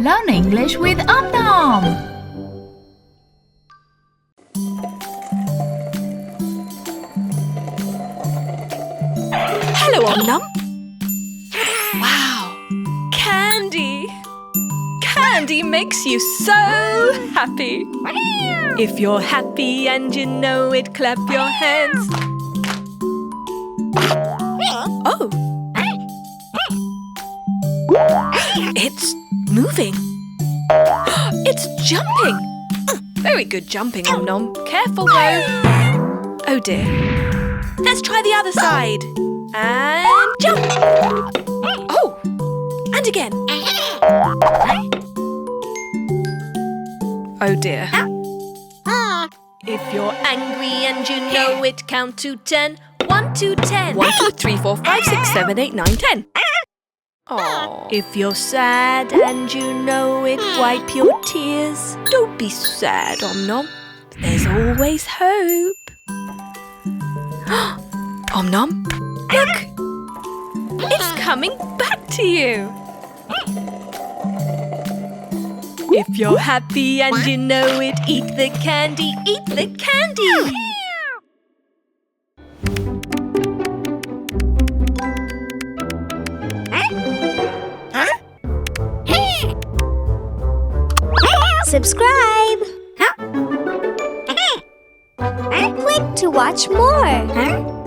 Learn English with Om Nom. Hello, Om Nom. Wow, candy! Candy makes you so happy. If you're happy and you know it, clap your hands. Oh! It's moving. It's jumping. Very good jumping, Om Nom. Careful though. Oh dear. Let's try the other side. And jump. Oh! And again. Oh dear. If you're angry and you know it, count to 10. 1 to 10. 1, 2, 3, 4, 5, 6, 7, 8, 9, 10. Oh. If you're sad and you know it, wipe your tears. Don't be sad, Om Nom. There's always hope. Om Nom, look! It's coming back to you. If you're happy and you know it, eat the candy, eat the candy. Subscribe! Click to watch more!